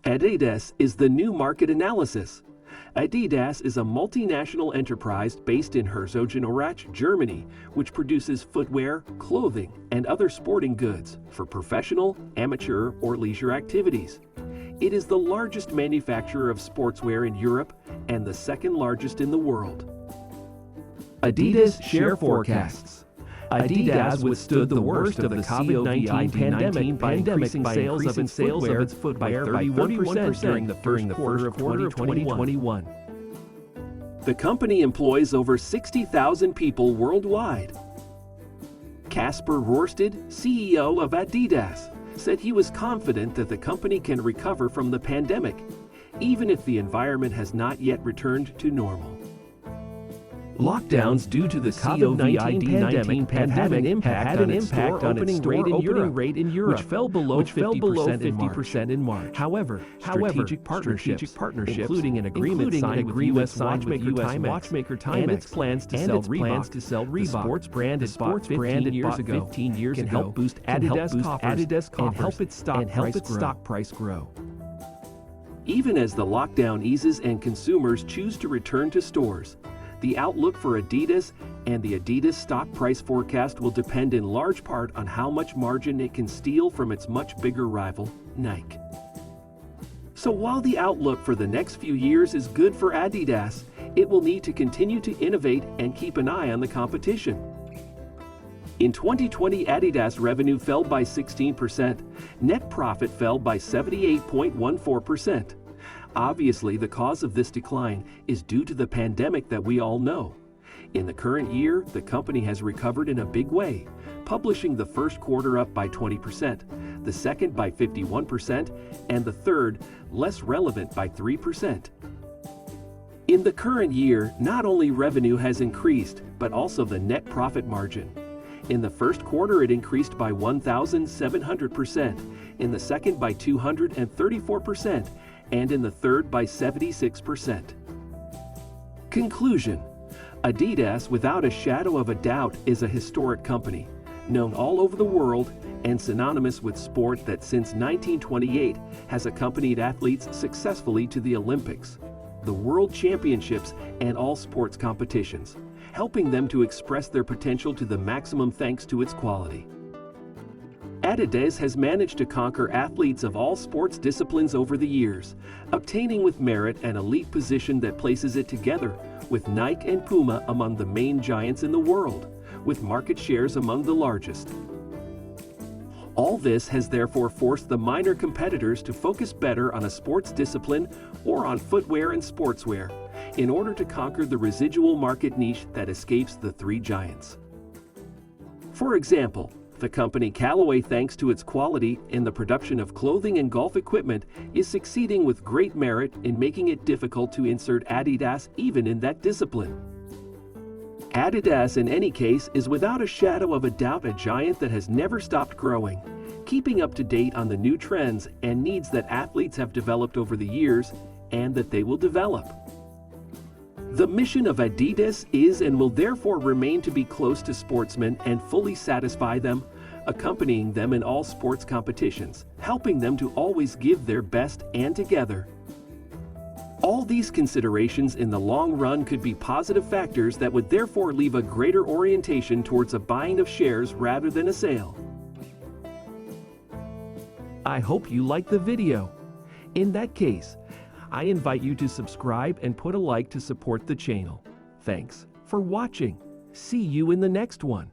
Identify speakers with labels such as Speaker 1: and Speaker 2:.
Speaker 1: Adidas is the new market analysis. Adidas is a multinational enterprise based in Herzogenaurach, Germany, which produces footwear, clothing, and other sporting goods for professional, amateur, or leisure activities. It is the largest manufacturer of sportswear in Europe and the second largest in the world. Adidas share forecasts. Adidas withstood the worst of the COVID-19 pandemic by increasing sales of its footwear by 31% during the first quarter of 2021. The company employs over 60,000 people worldwide. Kasper Rorsted, CEO of Adidas, said he was confident that the company can recover from the pandemic, even if the environment has not yet returned to normal. Lockdowns due to the COVID-19 pandemic have had an impact on its store opening rate in Europe, which fell below 50% in March. However, strategic partnerships, including an agreement signed with U.S. watchmaker Timex, and its plans to sell Reebok, the sports brand it bought 15 years ago, can help boost Adidas coffers and help its stock price grow. Even as the lockdown eases and consumers choose to return to stores, the outlook for Adidas and the Adidas stock price forecast will depend in large part on how much margin it can steal from its much bigger rival, Nike. So while the outlook for the next few years is good for Adidas, it will need to continue to innovate and keep an eye on the competition. In 2020, Adidas revenue fell by 16%, net profit fell by 78.14%. Obviously, the cause of this decline is due to the pandemic that we all know. In the current year, the company has recovered in a big way, publishing the first quarter up by 20%, the second by 51%, and the third, less relevant, by 3%. In the current year, not only revenue has increased, but also the net profit margin. In the first quarter, it increased by 1,700%, in the second by 234%, and in the third by 76%. Conclusion: Adidas, without a shadow of a doubt, is a historic company, known all over the world and synonymous with sport that since 1928 has accompanied athletes successfully to the Olympics, the World Championships, and all sports competitions, helping them to express their potential to the maximum thanks to its quality. Adidas has managed to conquer athletes of all sports disciplines over the years, obtaining with merit an elite position that places it together with Nike and Puma among the main giants in the world, with market shares among the largest. All this has therefore forced the minor competitors to focus better on a sports discipline or on footwear and sportswear, in order to conquer the residual market niche that escapes the three giants. For example, the company Callaway, thanks to its quality in the production of clothing and golf equipment, is succeeding with great merit in making it difficult to insert Adidas even in that discipline. Adidas, in any case, is without a shadow of a doubt a giant that has never stopped growing, keeping up to date on the new trends and needs that athletes have developed over the years and that they will develop. The mission of Adidas is and will therefore remain to be close to sportsmen and fully satisfy them, accompanying them in all sports competitions, helping them to always give their best and together. All these considerations in the long run could be positive factors that would therefore leave a greater orientation towards a buying of shares rather than a sale. I hope you liked the video. In that case, I invite you to subscribe and put a like to support the channel. Thanks for watching. See you in the next one.